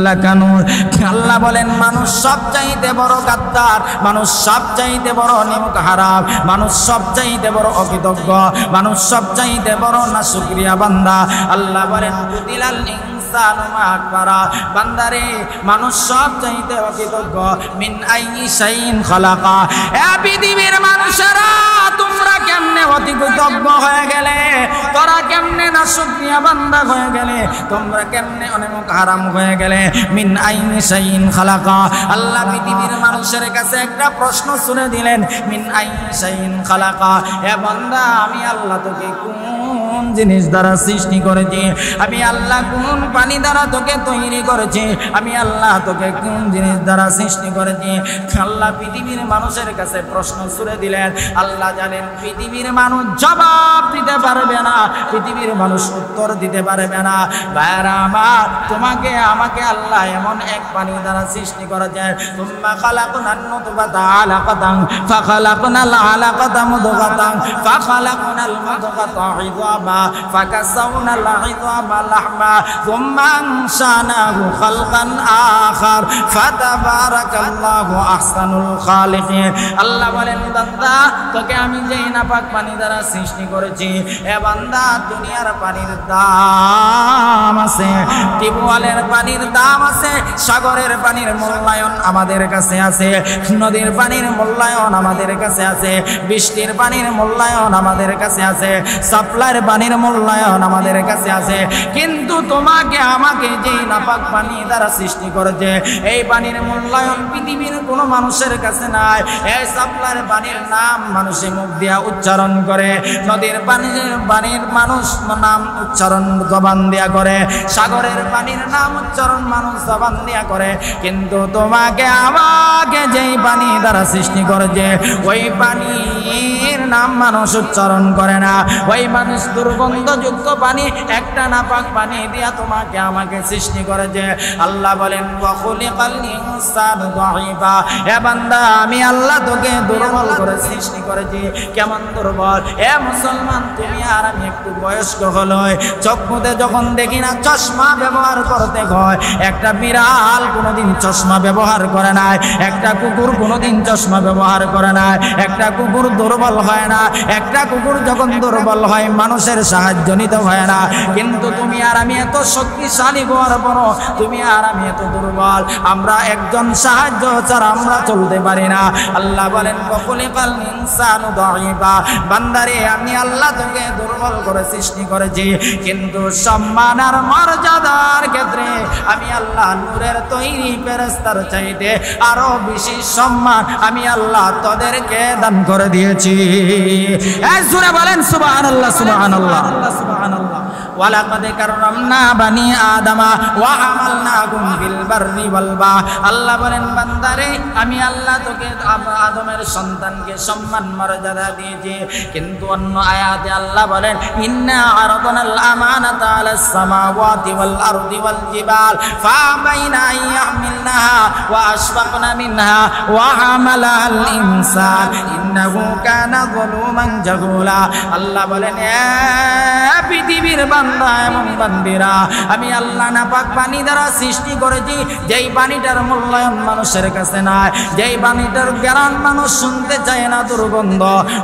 لكنود। আল্লাহ বলেন মানুষ সবচাইতে বড় গাদ্দার, মানুষ সবচাইতে বড় নিমক হারাম, মানুষ সবচাইতে বড় অকৃতজ্ঞ, মানুষ সবচাইতে বড় নাশুকরিয়া বান্দা। আল্লাহ বলেন কুতিলাল ইনসানু মা আকবারা, বান্দারে মানুষ সবচাইতে অকৃতজ্ঞ। মিন আইয়ি শাইইন খালাকা, পৃথিবীর মানুষেরা তোমরা কেমনে অকৃতজ্ঞ হয়ে গেলে, তোরা কেমনে নাশুকরিয়া বান্দা হয়ে গেলে, তোমরা কেমনে অনেক হারাম হয়ে গেলে। মিন আইনি শাইইন খালাকা, আল্লাহ পৃথিবীর মানুষের কাছে একটা প্রশ্ন শুনে দিলেন, মিন আইনি শাইইন খালাকা, হে বান্দা আমি আল্লাহ তোকে কোন জিনিস দ্বারা সৃষ্টি করেছি, আমি আল্লাহ কোন পানি দ্বারা তোকে তৈরি করেছি, আমি আল্লাহ তোকে কোন জিনিস দ্বারা সৃষ্টি করেছি। আল্লাহ পৃথিবীর মানুষের কাছে প্রশ্ন ছুড়ে দিলেন। আল্লাহ জানেন পৃথিবীর মানুষ জবাব দিতে পারবে না, পৃথিবীর মানুষ উত্তর দিতে পারবে না। ভাইরা আমার, তোমাকে আমাকে আল্লাহ এমন এক পানি দ্বারা সৃষ্টি করেছেন। তুম্মা খালাকনান নুতফাতা আলাকাতান ফাখালাকনাল আলাকাতা মুদগাতান ফাখালাকনাল মুদগাতা ইযামা ফাকাসাউনাল ইযামা লাহমা তুম্মা আনশানাহু খালকান আখার ফাতাবারাকাল্লাহু আহসানুল খালিকিন। আল্লাহ বলেন বান্দা তোকে আমি যেই নাপাক পানি দ্বারা সৃষ্টি করেছি, এ বান্দা দুনিয়ার পানির দাম আছে, টিউবওয়েলের পানির দাম আছে, সাগরের পানির মূল্যায়ন আমাদের কাছে আছে, নদীর পানির মূল্যায়ন আমাদের কাছে আছে, বৃষ্টির পানির মূল্যায়ন আমাদের কাছে আছে, সাপ্লাইয়ের পানির মূল্যায়ন আমাদের কাছে আছে। কিন্তু তোমাকে আমাকে যেই নাপাক পানি দ্বারা সৃষ্টি করেছে, এই পানির মূল্যায়ন পৃথিবীর কোনো মানুষের কাছে নাই। এই সাপ্লাইয়ের পানির নাম মানুষে মুখ দিয়া উচ্চারণ করে, নদীর পানির মানুষ নাম উচ্চারণ জবান দিয়া করে, সাগরের পানির নাম উচ্চারণ মানুষ জবান দিয়া করে। কিন্তু তোমাকে আমাকে যেই পানি দ্বারা সৃষ্টি করেছে, ওই পানির নাম মানুষ উচ্চারণ করে না। ওই মানুষ দুর্গন্ধযুক্ত পানি, একটা নাপাক পানি দিয়া তোমাকে আমাকে সৃষ্টি করেছে। আল্লাহ বলেন ওয়া খুলিকাল ইনসানু দাঈফা, হে বান্দা আমি আল্লাহ তোকে দুর্বল করে সৃষ্টি করেছি। কেমন দুর্বল? এ মুসলমান, তুমি আর আমি একটু বয়স্ক হলো, চক্ষুতে যখন দেখি না চশমা ব্যবহার করতে হয়। একটা বিড়াল কোনোদিন চশমা ব্যবহার করে নাই, একটা কুকুর কোনোদিন চশমা ব্যবহার করে নাই। একটা কুকুর দুর্বল হয় না, একটা কুকুর যখন দুর্বল হয় মানুষের সাহায্য নিতে হয় না। কিন্তু তুমি আর আমি এত শক্তিশালী হওয়ার পরও তুমি আর আমি এত দুর্বল, আমরা একজন সাহায্য ছাড়া আমরা চলতে পারি না। আল্লাহ বলেন খুলিকাল ইনসানু দাঈফা, বান্দারে আমি আল্লাহ তোকে দুর্বল করে সৃষ্টি করেছি। কিন্তু সম্মান আর মর্যাদার ক্ষেত্রে আমি আল্লাহ নূরের তৈরি ফেরেশতার চাইতে আরো বেশি সম্মান আমি আল্লাহ তোদেরকে দান করে দিয়েছি। এই জোরে বলেন সুবহানাল্লাহ, সুবহানাল্লাহ, সুবহানাল্লাহ। ওয়ালাকাদ কাররামনা বানি আদামা ওয়া হামালনাকুম ফিল বাররি ওয়াল বাহর। আল্লাহ বলেন বান্দারে আমি আল্লাহ তোকে আদমের সন্তানকে সম্মান মর্যাদা দিয়েছি। কিন্তু অন্য আয়াতে আল্লাহ বলেন ইন্না আরাদনাল আমানাতা আলাস সামাওয়াতি ওয়াল আরদি ওয়াল জিবাল ফাআবাইনা আন ইয়াহমিলনাহা ওয়া আশফাকনা মিনহা ওয়া হামালাল ইনসান ইন্নাহু কানা যালুমান জাহুলা। আল্লাহ বলেন পৃথিবীর বান্দা এবং বান্দিরা, আমি আল্লাহ নাপাক পানি দ্বারা সৃষ্টি করেছি, যেই পানিটার মূল্যায়ন মানুষের কাছে নাই, যেই পানিটার জ্ঞান মানুষ শুনতে চায় না, দুর্গন্ধ,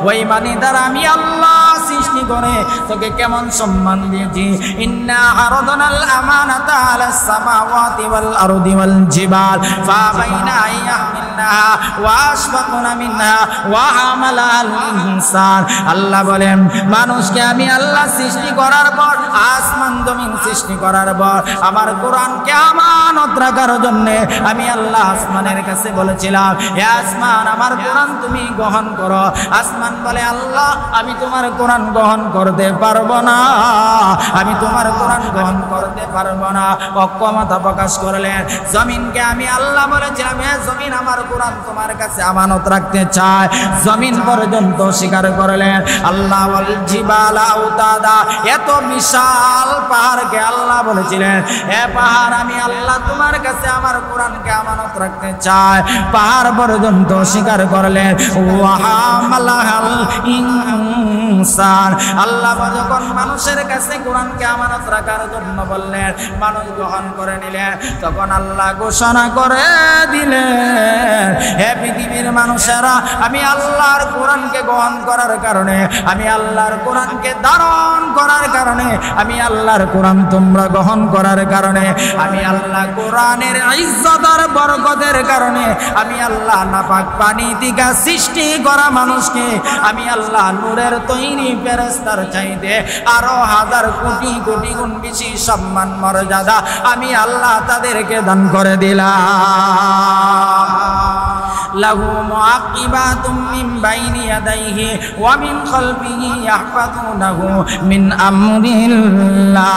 ওই পানি দ্বারা আমি আল্লাহ সৃষ্টি করে তোকে কেমন সম্মান দিয়েছি। ইন্না আরাদনাল আমানাতা আলাস সামাওয়াতি ওয়াল আরদি ওয়াল জিবাল ফাআবাইনা আন ইয়াহমিলনাহা ওয়া আশফাকনা মিনহা ওয়া হামালাল ইনসান। আল্লাহ বলেন মানুষকে আমি আল্লাহ সৃষ্টি করার পর, আসমান জমিন সৃষ্টি করার পর আমার কোরআনকে আমানত রাখার জন্য আমি আল্লাহ আসমানের কাছে বলেছিলাম হে আসমান আমার কোরআন তুমি গ্রহণ করো। আসমান বলে আল্লাহ আমি তোমার কোরআন গ্রহণ করতে পারবো না, আমি তোমার কোরআন গ্রহণ করতে পারবো না, অক্ষমতা প্রকাশ করলেন। জমিনকে আমি আল্লাহ বলেছিলাম হে জমিন আমার কোরআন তোমার কাছে আমানত রাখতে চাই। জমিন পর্যন্ত স্বীকার করলেন। আল্লাহ ওয়াল জিবালা আওতাদা, এত বিশাল পাহাড়কে আল্লাহ বলেছিলেন, হে পাহাড় আমি আল্লাহ তোমার কাছে আমার কোরআনকে আমানত রাখতে চাই। পাহাড় পর্যন্ত স্বীকার করলেন। ওয়াহামালাল ইনসান, আল্লাহ যখন মানুষের কাছে কোরআনকে আমানত রাখার জন্য বললেন, মানুষ গ্রহণ করে নিলেন, তখন আল্লাহ ঘোষণা করে দিলেন, হে পৃথিবীর মানুষেরা, আমি আল্লাহর কোরআনকে গ্রহণ করার কারণে, আমি আল্লাহর কোরআনকে ধারণ করার কারণে, আমি আল্লাহর কোরআন তোমরা গ্রহণ করার কারণে, আমি আল্লাহ কোরআনের ইজ্জত আর বরকতের কারণে, আমি আল্লাহ নাপাক পানি থেকে সৃষ্টি করা মানুষকে আমি আল্লাহ নূরের তৈরি ফেরেশতার চাইতে আরো হাজার কোটি কোটি গুণ বেশি সম্মান মর্যাদা আমি আল্লাহ তাদেরকে দান করে দিলাম। লাহু মুআকিবাতুম মিন বাইনি ইয়াদাইহি ওয়া মিন খালফিহি ইয়াহফাযুনাহু মিন আমরিল্লাহ।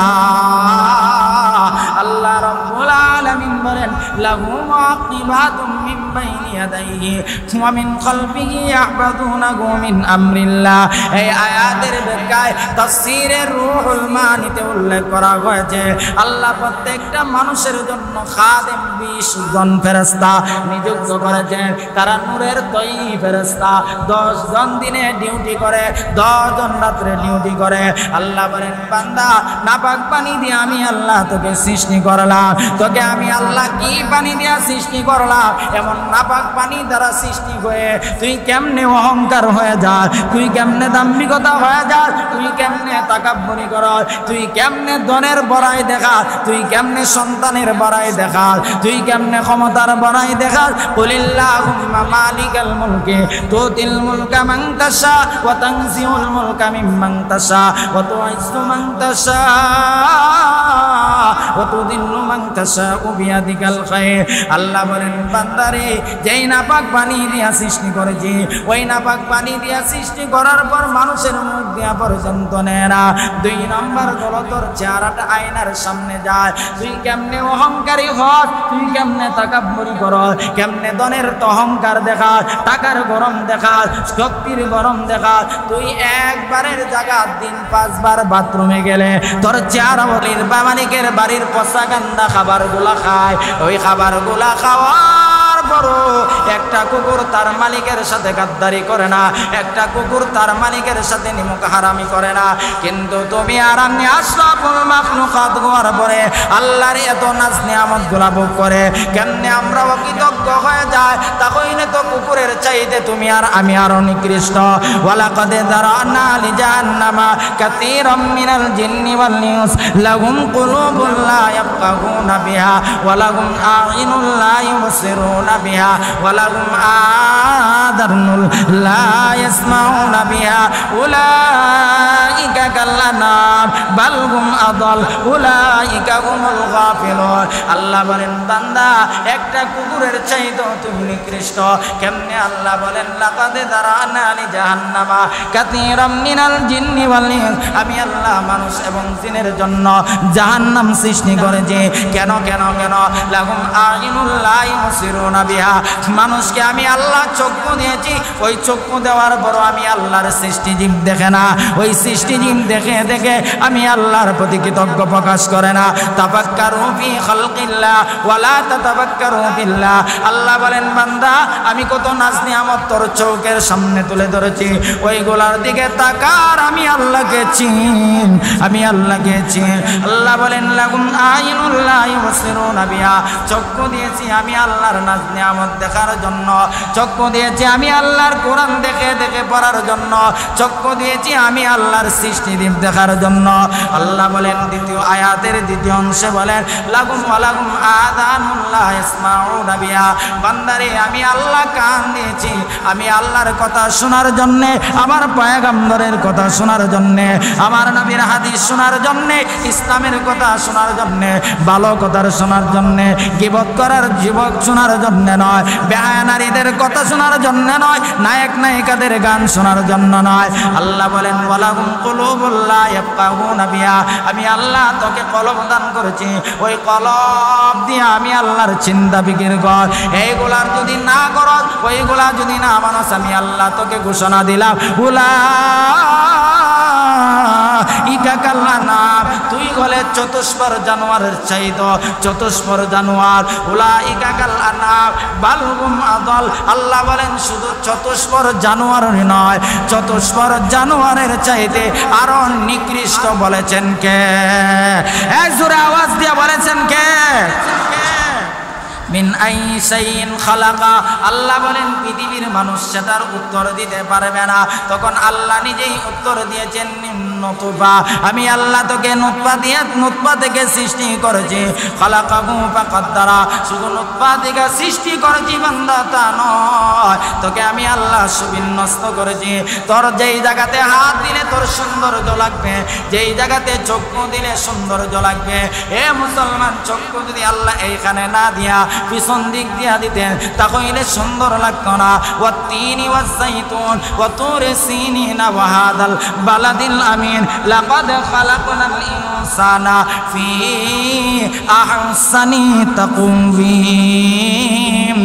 আল্লাহ রাব্বুল আলামিন বলেন, লাহু মুআকিবাতুম মিন বাইনি ইয়াদাইহি ওয়া মিন খালফিহি ইয়াহফাযুনাহু মিন আমরিল্লাহ। এই আয়াতের ব্যাখ্যায় তাফসীরে রূহুল মানিতে উল্লেখ করা হয়েছে, আল্লাহ প্রত্যেকটা মানুষের জন্য খাদেম 20 জন ফেরেশতা নিযুক্ত করেছেন। তারা নূরের তৈরি ফেরেশতা, 10 জন দিনে ডিউটি করে, 10 জন রাত্রে ডিউটি করে। আল্লাহ বলেন, বান্দা নাপাক পানি দিয়ে আমি আল্লাহ তোকে সৃষ্টি করলাম, তোকে আমি আল্লাহ কি পানি দিয়ে সৃষ্টি করলাম, এমন নাপাক পানি দ্বারা সৃষ্টি হয়ে তুই কেমনে অহংকার হয়ে যাস, তুই কেমনে দাম্ভিকতা হয়ে যাস, তুই কেমনে তাকাব্বুরি করস, তুই কেমনে ধনের বড়াই দেখাস, তুই কেমনে সন্তানের বড়াই দেখাস, তুই কেমনে ক্ষমতার বড়াই দেখাস। কুলিল্লাহুম্মা মালিকাল মুলকি তুতিল মুলকা মান তাশা ওয়া তানজিউল মুলকা মিম্মান তাশা ওয়া তুইজ্জু মান তাশা ওয়া তুযিল্লু মান তাশা বিয়াদিকাল খায়র। আল্লাহ বলেন, বান্দারে যেই নাপাক পানি দিয়া সৃষ্টি করেছি, ওই নাপাক পানি দিয়া সৃষ্টি করার পর মানুষের মুখ দিয়া পর্যন্ত নেয় না। 2 নম্বর হলো তোর চেহারাটা আয়নার সামনে যায়, তুই কেমনে অহংকারী হস, তুই কেমনে তাকাব্বুরি করস, কেমনে ধনের অহংকার দেখাস, টাকার গরম দেখাস, শক্তির গরম দেখাস। তুই একবারের জায়গা দিন 5 বার বাথরুমে গেলে তোর চেহারা বলির মালিকের বাড়ির পচা গান্দা খাবারগুলা খায়, ওই খাবারগুলা খাওয়ার বড় একটা কুকুর তার মালিকের সাথে গাদ্দারি করে না, একটা কুকুর তার মালিকের সাথে নিমুখ হারামি করে না। কিন্তু তুমি আর আমি আশরাফুল মাখলুকাত হওয়ার পরে আল্লাহর এত নাজ নিয়ামত গুলা ভোগ করে কেমনে আমরা অকৃতজ্ঞ হয়ে যায়, তাহলে তো কুকুরের চাইতে তুমি আর আমি আরো নিকৃষ্ট। ওয়ালাকাদ যারানা লিজান্নামা কাসীরাম মিনাল জিন্নি ওয়াল ইনস লাহুম কুলুবুন লা ইয়াফকাহুনা বিহা ওয়া লাহুম আ'ইনুন লা ইউবসিরুনা বিহা ওয়া লাহুম আযানুন লা ইয়াসমাউনা বিহা উলাইকা কাল্লানাম বাল হুম আদাল উলাইকা হুমুল গাফিলুন। আল্লাহ বলেন, বান্দা একটা কুকুরের চাইতেও তুমি নিকৃষ্ট। কেমনে? আল্লাহ বলেন, লাকাদ যারানা লিজাহান্নামা কাসীরাম মিনাল জিন্নি ওয়াল ইনস, আমি আল্লাহ মানুষ এবং জিনের জন্য জাহান্নাম সৃষ্টি করেছি। কেন কেন কেন? লাহুম আ'ইনুন লা ইউবসিরুনা বিহা, মানুষকে আমি আল্লাহ চক্ষু দিয়েছি, ওই চক্ষু দেওয়ার পরও আমি আল্লাহর সৃষ্টি জীব দেখে না, ওই সৃষ্টি জীব দেখে দেখে আমি আল্লাহর প্রতি কৃতজ্ঞ প্রকাশ করে না। তাফাক্কারু ফি খালকিল্লাহ ওয়া লা তাতাফাক্কারু ফিল্লাহ। আল্লাহ বলেন, বান্দা আমি কত নাজ নিয়ামত তোর চোখের সামনে তুলে ধরেছি, ওইগুলার দিকে তাকার, আমি আল্লাহকে চিন, আমি আল্লাহকে চিন। আল্লাহ বলেন, লাহুম আ'ইনুন লা ইউবসিরুনা বিহা, চক্ষু দিয়েছি আমি আল্লাহর নাজ নিয়ামত দেখার জন্য, চক্ষু দিয়েছি আমি আল্লাহর কোরআন দেখে দেখে পড়ার জন্য, চক্ষু দিয়েছি আমি আল্লাহর সৃষ্টি দ্বীপ দেখার জন্য। আল্লাহ বলেন দ্বিতীয় আয়াতের দ্বিতীয় অংশে বলেন, লাহুম ওয়া লাহুম আযানুন লা ইয়াসমাউনা বিহা, বান্দারে আমি আল্লাহ কান দিয়েছি আমি আল্লাহর কথা শোনার জন্য, আমার পয়গম্বরের কথা শোনার জন্য, আমার নবীর হাদিস শোনার জন্য, ইসলামের কথা শোনার জন্য, ভালো কথা শোনার জন্য, গীবত করার জীবক শোনার জন্য, জন্য নয়, বেহায়া নারীদের কথা শোনার জন্য নয়, নায়ক নায়িকাদের গান শোনার জন্য নয়। আল্লাহ বলেন ওয়ালাহুম কুলুবুল লা ইয়াফকাহুনা বিহা, আমি আল্লাহ তোকে কলব দান করেছি, ওই কলব দিয়ে আমি আল্লাহর চিন্তা ফিকির কর। এইগুলার যদি না করো, ওইগুলা যদি না মানস, আমি আল্লাহ তোকে ঘোষণা দিলাম তুই হলে চতুষ্পর জানোয়ারের চাইতো চতুষ্পর জানোয়ার। উলাইকা কাল আনাম বাল হুম আদাল। আল্লাহ বলেন শুধু চতুষ্পর জানোয়ারই নয়, চতুষ্পর জানোয়ারের চাইতে আরো নিকৃষ্ট বলেছেন কে? এক জোরে আওয়াজ দিয়ে বলেছেন কে? Mean I শাইইন খালাকা। আল্লাহ বলেন পৃথিবীর মানুষ সেটার উত্তর দিতে পারবে না। তখন আল্লাহ নিজেই উত্তর দিয়েছেন নুতফা, আমি আল্লাহ তোকে নুতফা থেকে সৃষ্টি করেছি। খালাকাহু ফাকাদ্দারা, শুধু নুতফা থেকে সৃষ্টি করেছি বান্দা তা নয়, তোকে আমি আল্লাহ সুবিন্যস্ত করেছি। তোর যেই জায়গাতে হাত দিলে তোর সৌন্দর্য লাগবে, যেই জায়গাতে চক্ষু দিলে সৌন্দর্য লাগবে। এ মুসলমান, চক্ষু যদি আল্লাহ এইখানে না দিয়া পিছন দিক দিয়া দিতেন তাহলে সুন্দর লাগতো না। ওয়াত্তিনি ওয়াজ্জাইতুন ওয়া তুরি সিনিনা ওয়া হাদাল বালাদিল আমিন লাকাদ খালাকনাল ইনসানা ফি আহসানি তাকওয়িম।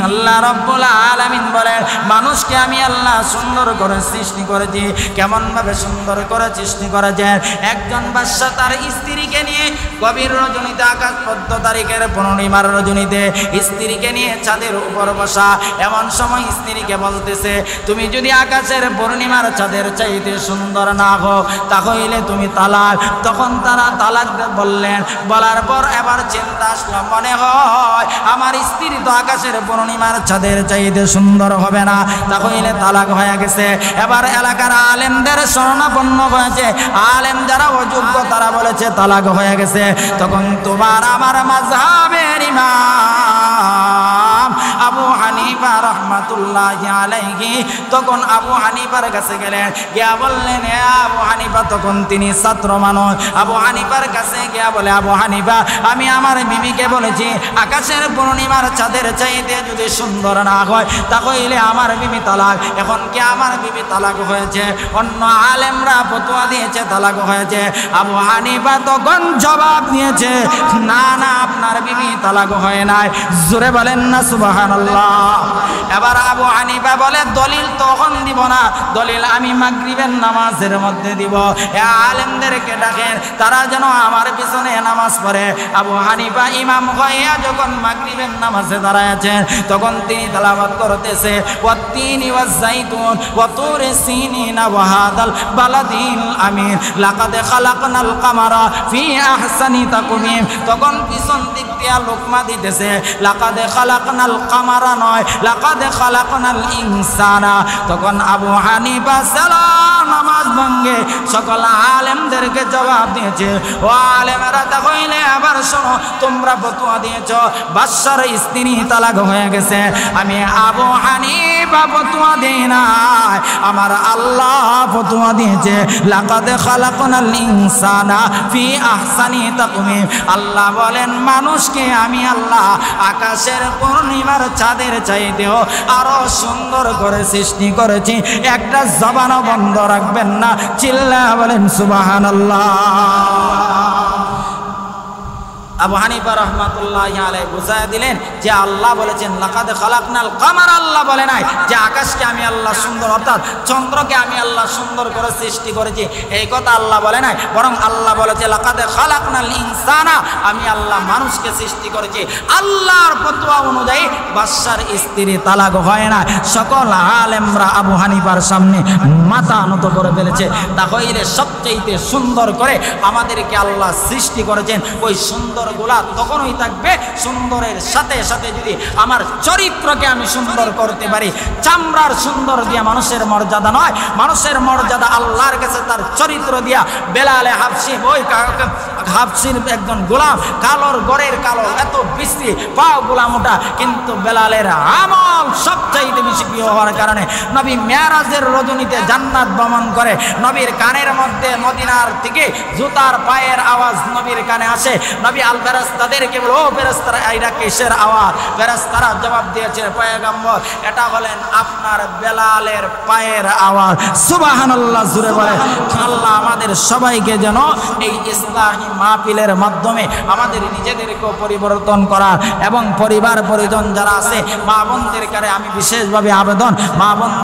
আল্লাহ রাব্বুল আলামিন বলেন মানুষকে আমি আল্লাহ সুন্দর করে সৃষ্টি করেছি। কেমন ভাবে সুন্দর করে সৃষ্টি করেছেন? একজন বাদশা তার স্ত্রীকে নিয়ে গভীর রজনীতে, আকাশ 14 তারিখের পূর্ণিমার রজনীতে স্ত্রীকে নিয়ে ছাদের উপর বসা। এমন সময় স্ত্রীকে বলতেছে তুমি যদি আকাশের পূর্ণিমার চাঁদের চাইতে সুন্দর না হো তাহলে তুমি তালাক। তখন তারা তালাক বললেন। বলার পর এবার চিন্তা আসলো, মনে হয় আমার স্ত্রী তো আকাশের পূর্ণিমার চাঁদের চাইতে সুন্দর হবে না, তাহলে তালাক হয়ে গেছে। এবার এলাকার আলেমদের শরণাপন্ন হয়েছে, আলেম যারা অযোগ্য তারা বলেছে তালাক হয়ে গেছে। তখন তোমার আমার মাযহাবের ইমাম আবু হানিফা রাহমাতুল্লাহি আলাইহি তখন আবু হানিফার কাছে গেলেন, গিয়া বললেন হে আবু হানিফা, তখন তিনি ছাত্র মানুষ। আবু হানিফার কাছে গিয়া বলে, আবু হানিফা আমি আমার বিবিকে বলেছি আকাশের পূর্ণিমার চাঁদের চাইতে যদি সুন্দর না হয় তাহলে আমার বিবি তালাক। এখন কি আমার বিবি তালাক হয়েছে? অন্য আলেমরা ফতোয়া দিয়েছে তালাক হয়েছে। আবু হানিফা তখন জবাব দিয়েছে না না, আপনার বিবি তালাক হয় নাই। জোরে বলেন না সুবহানাল্লাহ। এবার আবু হানিফা বলে দলিল তখন দিব না, দলিল আমি মাগরিবের নামাজের মধ্যে দিব। এ আলেমদেরকে ডাকেন, তারা যেন আমার পিছনে নামাজ পড়ে। আবু হানিফা ইমাম হইয়া যখন মাগরিবের নামাজে দাঁড়ায়ছেন তখন তিনি তেলাওয়াত করতেছে ওয়াত্তিনি ওয়াজ্জাইতুন ওয়া তুরি সিনিনা ওয়া হাদাল বালাদিল আমিন লাকাদ খালাকনাল কামারা ফি আহসানি তাকওয়িম। তখন পিছন দিক দিয়া লোকমা দিতেছে লাকাদ খালাকনাল কামারা নয়, লাকাদ খালাকনাল ইনসানা। তখন আবু হানিফা সালাম নামাজ ভাঙ্গে সকল আলেমদেরকে জবাব দিয়েছে, ও আলেমেরা তাহলে আবার শোনো, তোমরা ফতোয়া দিয়েছ বাদশার স্ত্রী তালাক হয়ে গেছে। আমি আবু হানিফা ফতোয়া দেই নাই, আমার আল্লাহ ফতোয়া দিয়েছে লাকাদ খালাকনাল ইনসানা ফি আহসানি তাকওয়িম। আল্লাহ বলেন মানুষকে আমি আল্লাহ আকাশের পূর্ণিমার চাঁদের চাইতেও আরো সুন্দর করে সৃষ্টি করেছি। একটা জবানও বন্ধ রাখবেন না, চিল্লা বলেন সুবহানাল্লাহ। আবু হানিফা রাহমাতুল্লাহি আলাইহি বুঝায়া দিলেন যে আল্লাহ বলেছেন লাকাদ খালাকনাল কামার, আল্লাহ বলে নাই যে আকাশকে আমি আল্লাহ সুন্দর অর্থাৎ চন্দ্রকে আমি আল্লাহ সুন্দর করে সৃষ্টি করেছি, এই কথা আল্লাহ বলে নাই। বরং আল্লাহ বলেছে লাকাদ খালাকনাল ইনসানা, আমি আল্লাহ মানুষকে সৃষ্টি করেছি। আল্লাহর ফতোয়া অনুযায়ী বাদশার স্ত্রী তালাক হয় না। সকল আলেমরা আবু হানিফার সামনে মাথা নত করে ফেলেছে। তাহলে সবচেয়ে সুন্দর করে আমাদেরকে আল্লাহ সৃষ্টি করেছেন, ওই সুন্দর গুলা তখনই থাকবে সুন্দরের সাথে সাথে যদি আমার চরিত্রকে আমি সুন্দর করতে পারি। চামড়ার সুন্দর দিয়া মানুষের মর্যাদা নয়, মানুষের মর্যাদা আল্লাহর কাছে তার চরিত্র দিয়া। বেলালে হাবশি ওই হাবশির একজন গোলাম, কালোর গড়ের কালো, এত বিশ্রী, পা গোলাম ওটা, কিন্তু বেলালের আমল সবচেয়ে সবচাইতে বেশি প্রিয় হওয়ার কারণে নবী মেরাজের রজনীতে জান্নাত ভ্রমণ করে। নবীর কানের মধ্যে মদিনার থেকে জুতার পায়ের আওয়াজ নবীর কানে আসে। নবী আল ফেরেশতাদেরকে বলে, ও ফেরেশতারা, এইটা কিসের আওয়াজ? ফেরেশতারা জবাব দিয়েছে, পয়গম্বর, এটা হলেন আপনার বেলালের পায়ের আওয়াজ। সুবহানাল্লাহ জুড়ে বলে। আল্লাহ আমাদের সবাইকে যেন এই ইসলামী মাহফিলের মাধ্যমে আমাদের নিজেদেরকেও পরিবর্তন করা এবং পরিবার পরিজন যারা আছে মা বোনদের কাছে আমি বিশেষভাবে আবেদন, মা বোন